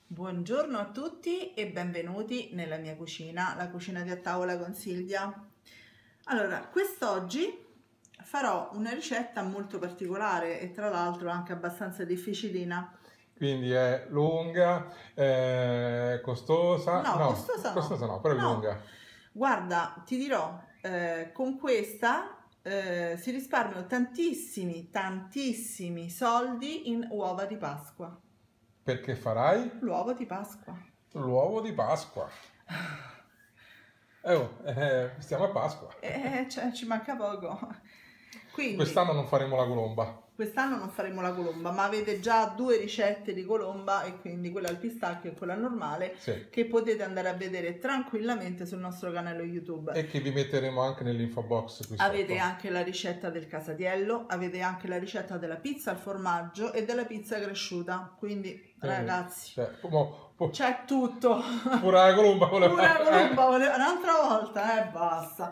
Buongiorno a tutti e benvenuti nella mia cucina, la cucina di A Tavola con Silvia. Allora, quest'oggi farò una ricetta molto particolare e tra l'altro anche abbastanza difficilina. Quindi è lunga, costosa. No, No, costosa no. costosa no, però è No, lunga. guarda, ti dirò, con questa si risparmiano tantissimi soldi in uova di Pasqua. Perché farai L'uovo di Pasqua. l'uovo di Pasqua. Stiamo a Pasqua. Cioè, ci manca poco. Quindi, Quest'anno non faremo la colomba. quest'anno non faremo la colomba, ma avete già due ricette di colomba, e quindi quella al pistacchio e quella normale, Sì. che potete andare a vedere tranquillamente sul nostro canale YouTube. E che vi metteremo anche nell'info box qui Avete sotto. anche la ricetta del casatiello, avete anche la ricetta della pizza al formaggio e della pizza cresciuta. Quindi, ragazzi, c'è tutto. Pure la colomba voleva. Pure la colomba voleva un'altra volta, basta.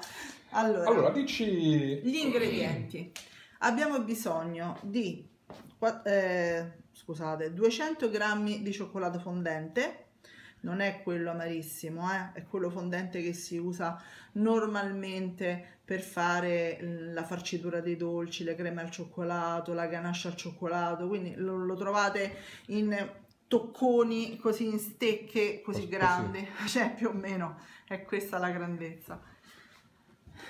Allora, dici Gli ingredienti. Abbiamo bisogno di 200 grammi di cioccolato fondente. Non è quello amarissimo, è quello fondente che si usa normalmente per fare la farcitura dei dolci, le creme al cioccolato, la ganache al cioccolato, quindi lo trovate in tocconi così, in stecche così grandi, cioè più o meno è questa la grandezza.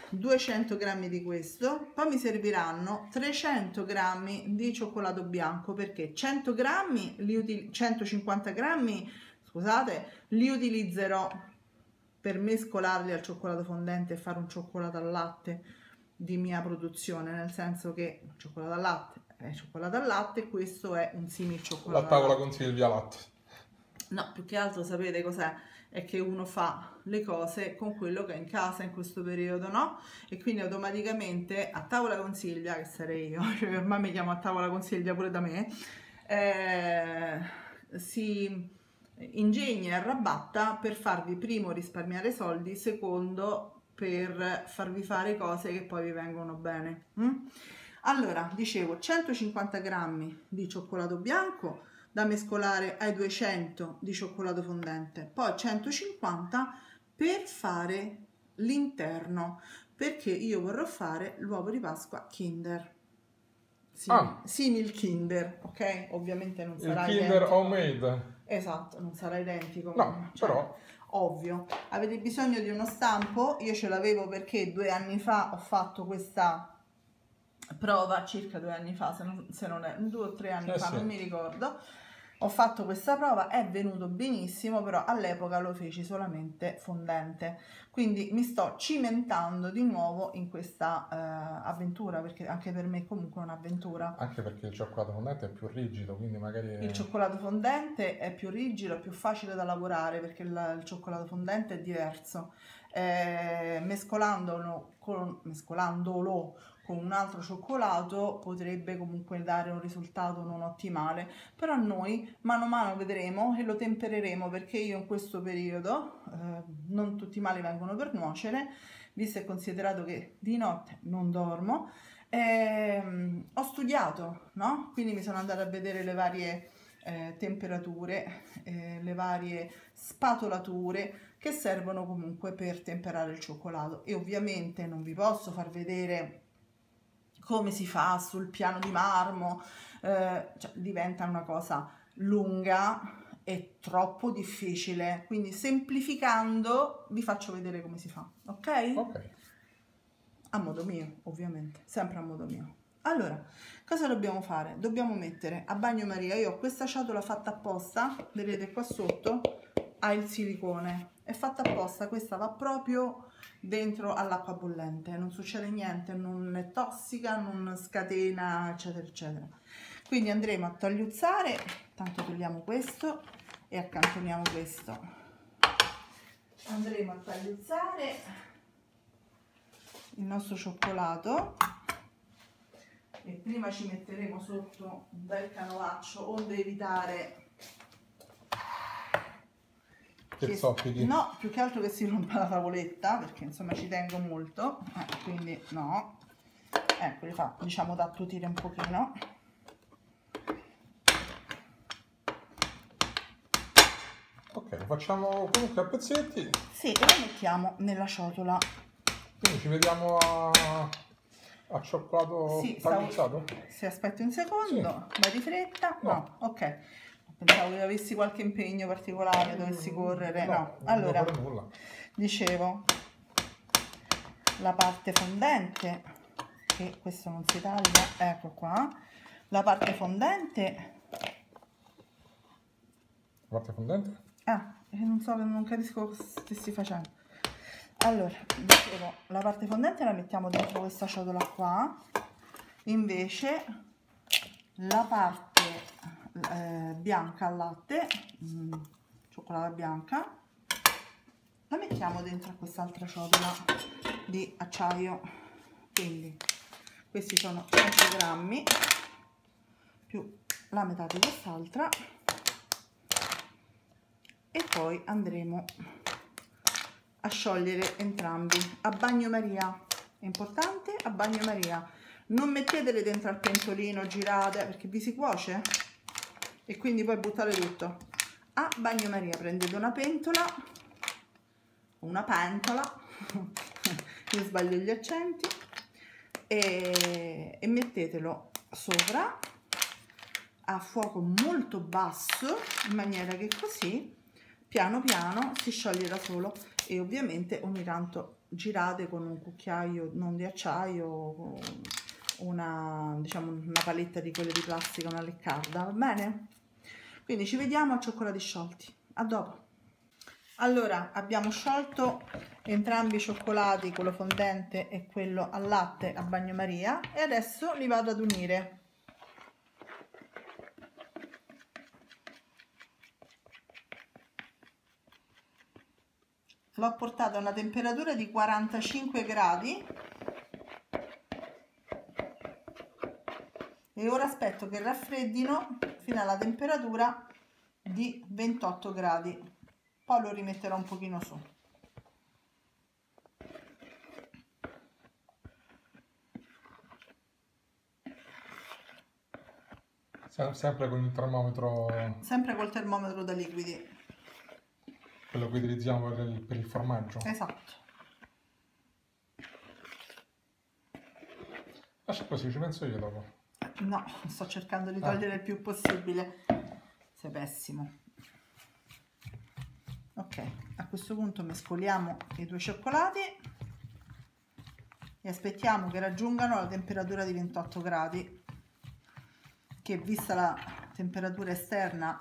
200 grammi di questo, poi mi serviranno 300 grammi di cioccolato bianco, perché 100 grammi 150 grammi, scusate, li utilizzerò per mescolarli al cioccolato fondente e fare un cioccolato al latte di mia produzione, nel senso che il cioccolato al latte è cioccolato al latte, questo è un simil cioccolato la tavola con Silvia latte. No, più che altro sapete cos'è? È che uno fa le cose con quello che è in casa in questo periodo, no? E quindi automaticamente A Tavola con Silvia, che sarei io, cioè ormai mi chiamo A Tavola con Silvia pure da me, si ingegna e arrabatta per farvi primo risparmiare soldi, secondo per farvi fare cose che poi vi vengono bene. Allora, dicevo, 150 grammi di cioccolato bianco da mescolare ai 200 di cioccolato fondente, poi 150 per fare l'interno, perché io vorrò fare l'uovo di Pasqua Kinder, simil Kinder, ok? Ovviamente non sarà il Kinder identico. homemade. Esatto, non sarà identico. No, cioè, però ovvio. Avete bisogno di uno stampo? Io ce l'avevo perché 2 anni fa ho fatto questa prova, circa 2 anni fa, se non è 2 o 3 anni fa, sì. non mi ricordo. Ho fatto questa prova, è venuto benissimo, però all'epoca lo feci solamente fondente, quindi mi sto cimentando di nuovo in questa avventura, perché anche per me comunque è un'avventura. Anche perché il cioccolato fondente è più rigido, quindi magari il cioccolato fondente è più rigido, è più facile da lavorare, perché il cioccolato fondente è diverso. Mescolandolo con un altro cioccolato potrebbe comunque dare un risultato non ottimale, però noi mano a mano vedremo e lo tempereremo, perché io in questo periodo non tutti i mali vengono per nuocere, visto e considerato che di notte non dormo. Ho studiato, no? Quindi mi sono andata a vedere le varie temperature, le varie spatolature che servono comunque per temperare il cioccolato, e ovviamente non vi posso far vedere come si fa sul piano di marmo, cioè diventa una cosa lunga e troppo difficile, quindi semplificando vi faccio vedere come si fa, ok? Ok. A modo mio, ovviamente, sempre a modo mio. Allora, cosa dobbiamo fare? Dobbiamo mettere a bagnomaria, io ho questa ciotola fatta apposta, vedete qua sotto, ha il silicone, è fatta apposta, questa va proprio dentro all'acqua bollente, non succede niente, non è tossica, non scatena, eccetera, eccetera. Quindi andremo a tagliuzzare, tanto togliamo questo e accantoniamo questo. Andremo a tagliuzzare il nostro cioccolato e prima ci metteremo sotto un bel canovaccio, onde evitare che soffichi. No, più che altro che si rompa la tavoletta, perché insomma ci tengo molto, quindi no, ecco, li fa, diciamo, da attutire un pochino. Ok, lo facciamo comunque a pezzetti. Sì, e lo mettiamo nella ciotola. Quindi ci vediamo a cioccolato tagliuzzato? Se aspetti un secondo, Sì. vai di fretta. No. No, ok. Pensavo che avessi qualche impegno particolare, dovessi correre. No. Allora, non devo fare nulla. dicevo, la parte fondente, che questo non si taglia, ecco qua. La parte fondente. La parte fondente? Non so, non capisco cosa stessi facendo. Allora, dicevo, la parte fondente la mettiamo dentro questa ciotola qua, invece la parte bianca al latte, cioccolata bianca, la mettiamo dentro a quest'altra ciotola di acciaio. Quindi questi sono 100 grammi più la metà di quest'altra, e poi andremo a sciogliere entrambi a bagnomaria. È importante, a bagnomaria. Non mettetele dentro al pentolino, girate, perché vi si cuoce e quindi poi buttate tutto. A bagnomaria prendete una pentola, una pentola, io sbaglio gli accenti, e mettetelo sopra a fuoco molto basso, in maniera che così piano piano si scioglie da solo. E ovviamente ogni tanto girate con un cucchiaio non di acciaio, una paletta di quelle di plastica, una leccarda, va bene? Quindi ci vediamo a cioccolati sciolti. A dopo. Allora, abbiamo sciolto entrambi i cioccolati, quello fondente e quello al latte a bagnomaria, e adesso li vado ad unire. L'ho portato a una temperatura di 45 gradi e ora aspetto che raffreddino fino alla temperatura di 28 gradi, poi lo rimetterò un pochino su. Sempre con il termometro. Sempre col termometro da liquidi. Quello che utilizziamo per il formaggio. Esatto. Lascia così, ci penso io dopo. No, sto cercando di togliere il più possibile. Sei pessimo. Ok, a questo punto mescoliamo i due cioccolati e aspettiamo che raggiungano la temperatura di 28 gradi, che vista la temperatura esterna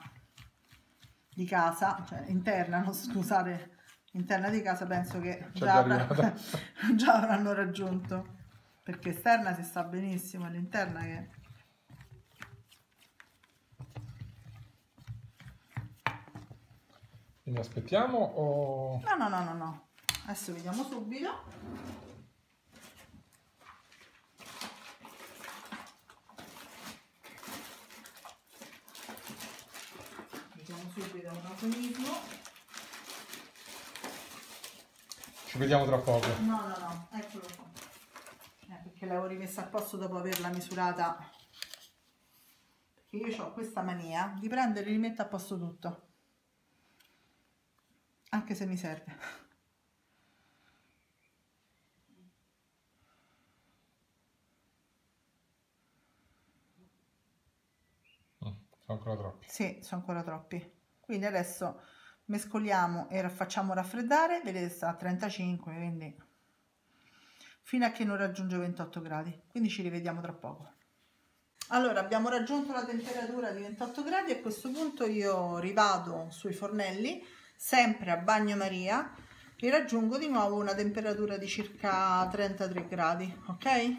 di casa, cioè interna, no, scusate, interna di casa, penso che già avranno raggiunto, perché esterna si sta benissimo, all'interna che... Quindi aspettiamo o... No, adesso vediamo subito. Vediamo subito un meccanismo. Ci vediamo tra poco. No, eccolo qua. Perché l'avevo rimessa a posto dopo averla misurata. Perché io ho questa mania di prendere e rimettere a posto tutto. Anche se mi serve. Sono ancora troppi. Sì, sono ancora troppi. Quindi adesso mescoliamo e facciamo raffreddare. Vedete, sta a 35, quindi fino a che non raggiunge 28 gradi. Quindi ci rivediamo tra poco. Allora, abbiamo raggiunto la temperatura di 28 gradi e a questo punto io rivado sui fornelli, sempre a bagnomaria, li raggiungo di nuovo una temperatura di circa 33 gradi, ok?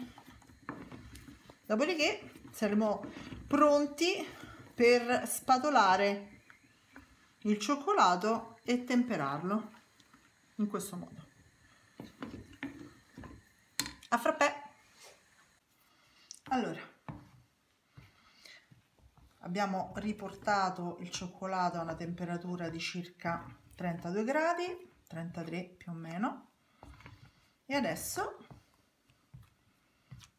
Dopodiché saremo pronti per spatolare il cioccolato e temperarlo in questo modo. A frappè! Allora, abbiamo riportato il cioccolato a una temperatura di circa 32 gradi, 33 più o meno, e adesso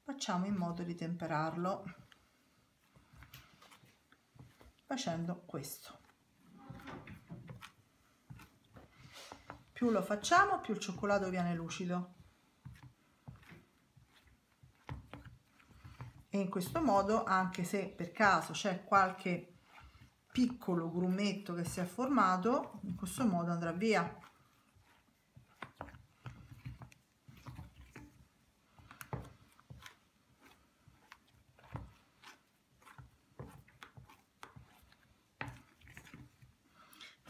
facciamo in modo di temperarlo facendo questo. Più lo facciamo, più il cioccolato viene lucido. E in questo modo, anche se per caso c'è qualche piccolo grumetto che si è formato, in questo modo andrà via.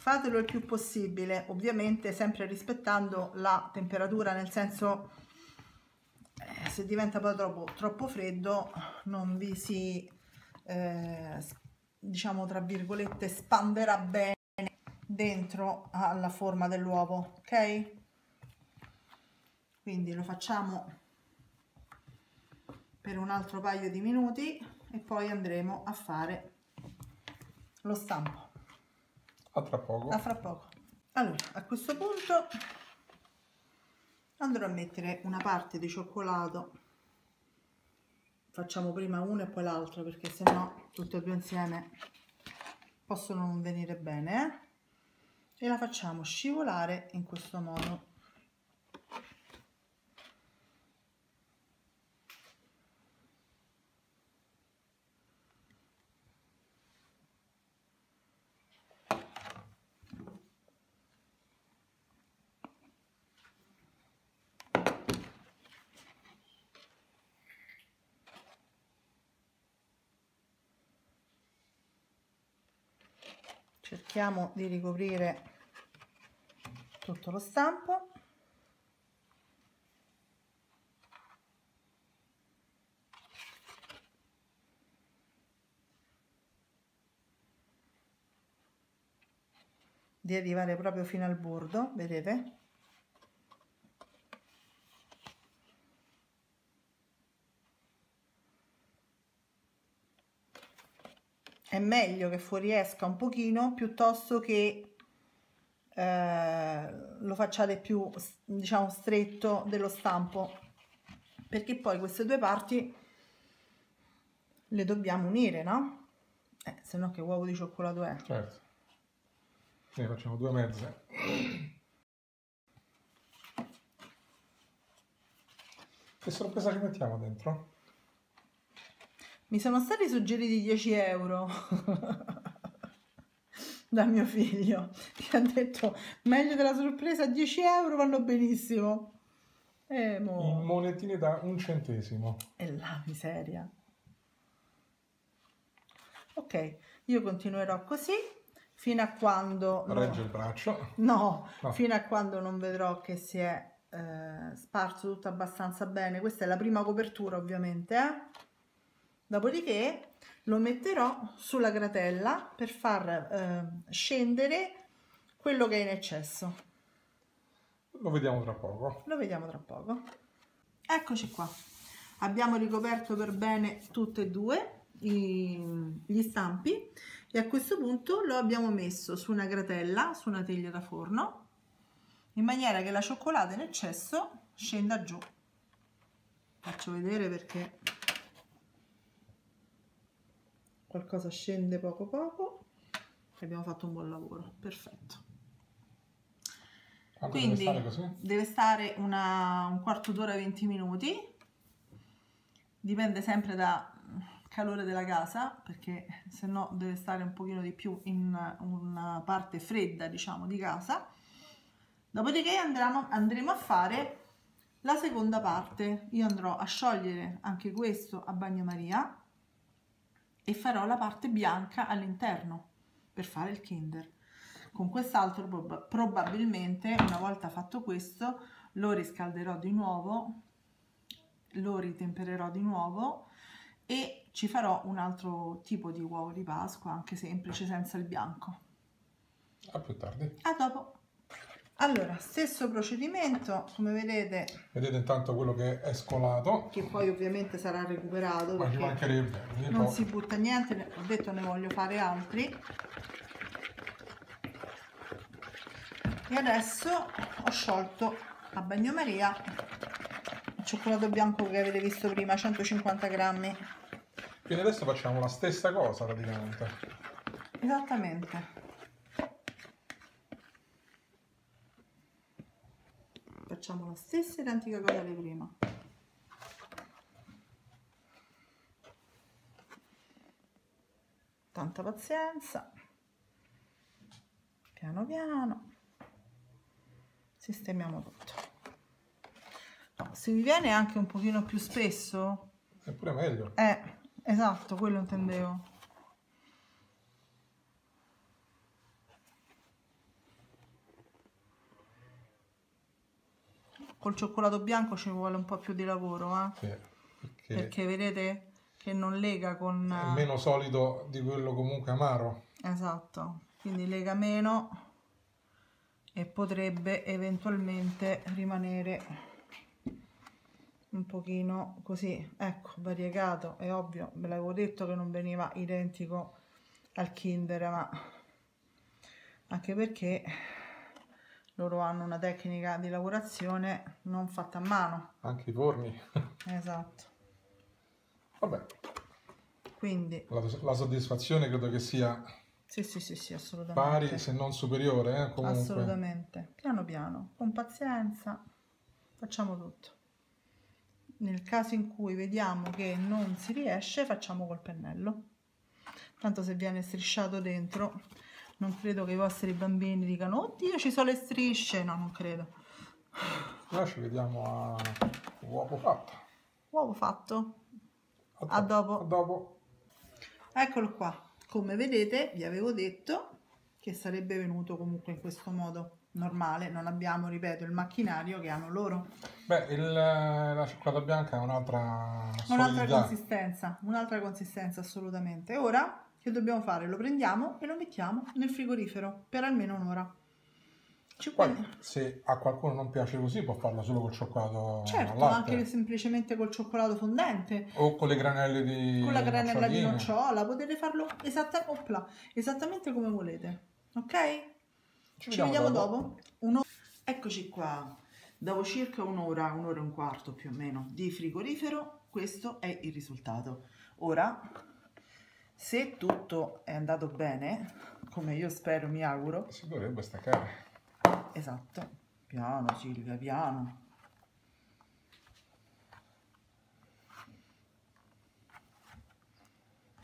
Fatelo il più possibile, ovviamente sempre rispettando la temperatura, nel senso se diventa poi troppo freddo non vi si diciamo tra virgolette spanderà bene dentro alla forma dell'uovo, ok? Quindi lo facciamo per un altro paio di minuti e poi andremo a fare lo stampo. A tra poco. A fra poco. Allora, a questo punto andrò a mettere una parte di cioccolato. Facciamo prima una e poi l'altra, perché sennò tutte e due insieme possono non venire bene, e la facciamo scivolare in questo modo. Cerchiamo di ricoprire tutto lo stampo. Di arrivare proprio fino al bordo, vedete? È meglio che fuoriesca un pochino piuttosto che lo facciate più, diciamo, stretto dello stampo, perché poi queste due parti le dobbiamo unire, no? Se no che uovo di cioccolato è? Certo. Ne facciamo due mezze. Che sorpresa ci mettiamo dentro? Mi sono stati suggeriti 10 euro da mio figlio, mi ha detto meglio della sorpresa, 10 euro vanno benissimo. In monetine da 1 centesimo. E la miseria. Ok, io continuerò così fino a quando... Regge il braccio. No, fino a quando non vedrò che si è sparso tutto abbastanza bene. Questa è la prima copertura, ovviamente, Dopodiché lo metterò sulla gratella per far scendere quello che è in eccesso. Lo vediamo tra poco. Lo vediamo tra poco. Eccoci qua. Abbiamo ricoperto per bene tutte e due gli stampi e a questo punto lo abbiamo messo su una gratella, su una teglia da forno, in maniera che la cioccolata in eccesso scenda giù. Faccio vedere perché qualcosa scende poco poco e abbiamo fatto un buon lavoro. Perfetto. Quanto Quindi deve stare così? deve stare un quarto d'ora, 20 minuti, dipende sempre dal calore della casa, perché se no deve stare un pochino di più in una parte fredda, diciamo, di casa. Dopodiché andremo a fare la seconda parte. Io andrò a sciogliere anche questo a bagnomaria e farò la parte bianca all'interno per fare il Kinder. Con quest'altro probabilmente, una volta fatto questo, lo riscalderò di nuovo, lo ritempererò di nuovo e ci farò un altro tipo di uovo di Pasqua, anche semplice, senza il bianco. A più tardi. A dopo. Allora, stesso procedimento, come vedete. Vedete intanto quello che è scolato. Che poi ovviamente sarà recuperato. Ma ci mancherebbe. Non si butta niente, ho detto ne voglio fare altri. E adesso ho sciolto a bagnomaria il cioccolato bianco che avete visto prima, 150 grammi. Quindi adesso facciamo la stessa cosa praticamente. Esattamente. facciamo la stessa identica cosa di prima. Tanta pazienza, piano piano, sistemiamo tutto. No, se vi viene anche un pochino più spesso, è pure meglio. Esatto, quello intendevo. Col cioccolato bianco ci vuole un po' più di lavoro, Sì, perché vedete che non lega con... è meno solido di quello comunque amaro. Esatto, quindi lega meno e potrebbe eventualmente rimanere un pochino così, ecco, variegato. È ovvio, ve l'avevo detto che non veniva identico al Kinder, ma anche perché loro hanno una tecnica di lavorazione non fatta a mano. Anche i forni. Esatto. Vabbè, Quindi la soddisfazione credo che sia sì, assolutamente. pari se non superiore, comunque. Assolutamente. Piano piano, con pazienza, facciamo tutto. Nel caso in cui vediamo che non si riesce, facciamo col pennello. Tanto se viene strisciato dentro, non credo che i vostri bambini dicano oddio ci sono le strisce. No, non credo. Ora ci vediamo a uovo fatto. Uovo fatto. A dopo. A dopo. Eccolo qua. Come vedete, vi avevo detto che sarebbe venuto comunque in questo modo normale. Non abbiamo, ripeto, il macchinario che hanno loro. Beh, la cioccolata bianca è un'altra solidità. Un'altra consistenza assolutamente. Ora che dobbiamo fare? Lo prendiamo e lo mettiamo nel frigorifero per almeno un'ora. Poi, se a qualcuno non piace così, può farlo solo col cioccolato al Certo, latte. anche semplicemente col cioccolato fondente. O con le granelle di Con la granella di noccioline. nocciola, potete farlo esattamente come volete. Ok? Ci vediamo dopo. Eccoci qua. Dopo circa un'ora e un quarto più o meno di frigorifero, questo è il risultato. Ora, se tutto è andato bene, come io spero, mi auguro, Si dovrebbe staccare. esatto, piano Silvia, piano.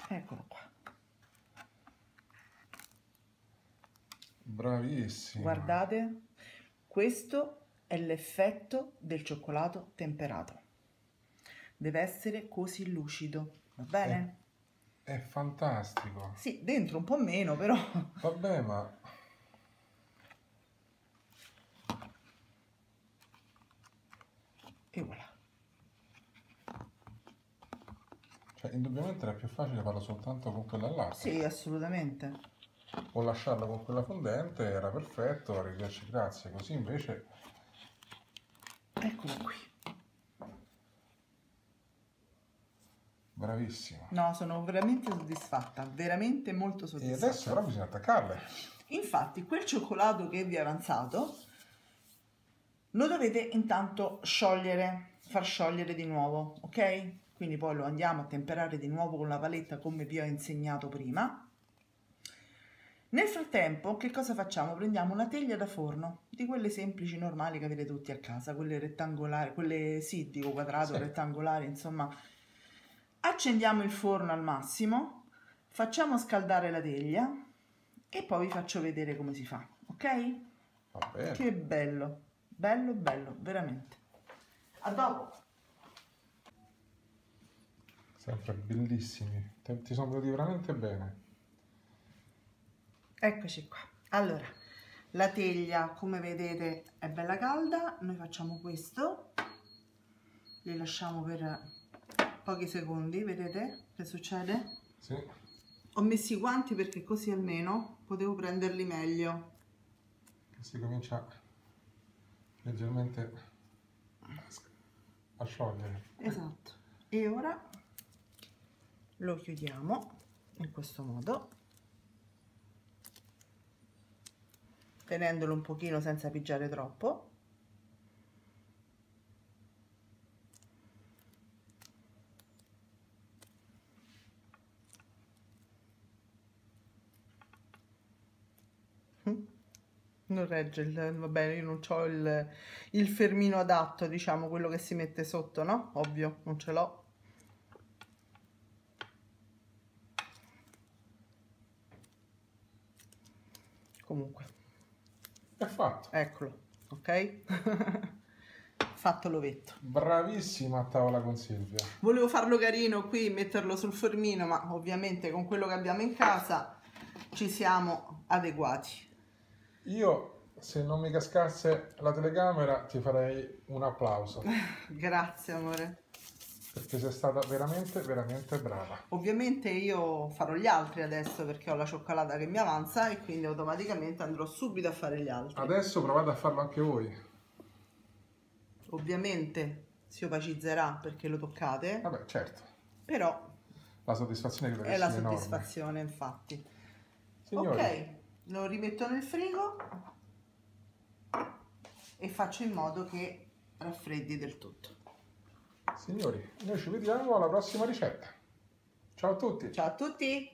Eccolo qua. Bravissimo. Guardate, questo è l'effetto del cioccolato temperato. Deve essere così lucido, va bene? È fantastico. Sì, dentro un po' meno, però. Vabbè, ma E voilà. cioè, indubbiamente era più facile farlo soltanto con quella al latte. Sì, assolutamente. O lasciarla con quella fondente, era perfetto, arrivederci, grazie. Così invece Eccolo qui. bravissimo. No, sono veramente soddisfatta, veramente molto E soddisfatta. adesso però bisogna attaccarle. Infatti, quel cioccolato che vi è avanzato lo dovete intanto sciogliere, far sciogliere di nuovo, ok? Quindi poi lo andiamo a temperare di nuovo con la paletta come vi ho insegnato prima. Nel frattempo, che cosa facciamo? Prendiamo una teglia da forno, di quelle semplici, normali che avete tutti a casa, quelle rettangolari, quelle sì, dico quadrato, Sì. rettangolari, insomma. Accendiamo il forno al massimo, facciamo scaldare la teglia e poi vi faccio vedere come si fa, ok? Va bene. Che bello, bello, bello, veramente. A dopo. Sempre bellissimi. Ti sono venuti veramente bene. Eccoci qua. Allora, la teglia, come vedete, è bella calda. Noi facciamo questo. Li lasciamo per pochi secondi, vedete che succede? Sì. Ho messo i guanti perché così almeno potevo prenderli meglio. Si comincia leggermente a sciogliere. Esatto. E ora lo chiudiamo in questo modo, tenendolo un pochino senza pigiare troppo. Non regge vabbè, io non ho il fermino adatto, diciamo, quello che si mette sotto, no? Ovvio, non ce l'ho. Comunque, È fatto. eccolo, ok? Fatto l'ovetto. Bravissima a tavola con Silvia. Volevo farlo carino qui, metterlo sul formino, ma ovviamente con quello che abbiamo in casa ci siamo adeguati. Io, se non mi cascasse la telecamera, ti farei un applauso. Grazie, amore. Perché sei stata veramente, veramente brava. Ovviamente io farò gli altri adesso perché ho la cioccolata che mi avanza e quindi automaticamente andrò subito a fare gli altri. Adesso provate a farlo anche voi. Ovviamente si opacizzerà perché lo toccate, Vabbè, certo. però La soddisfazione credo è che la sia enorme. soddisfazione, infatti. Signori, Ok, lo rimetto nel frigo e faccio in modo che raffreddi del tutto. signori, noi ci vediamo alla prossima ricetta. Ciao a tutti. Ciao a tutti!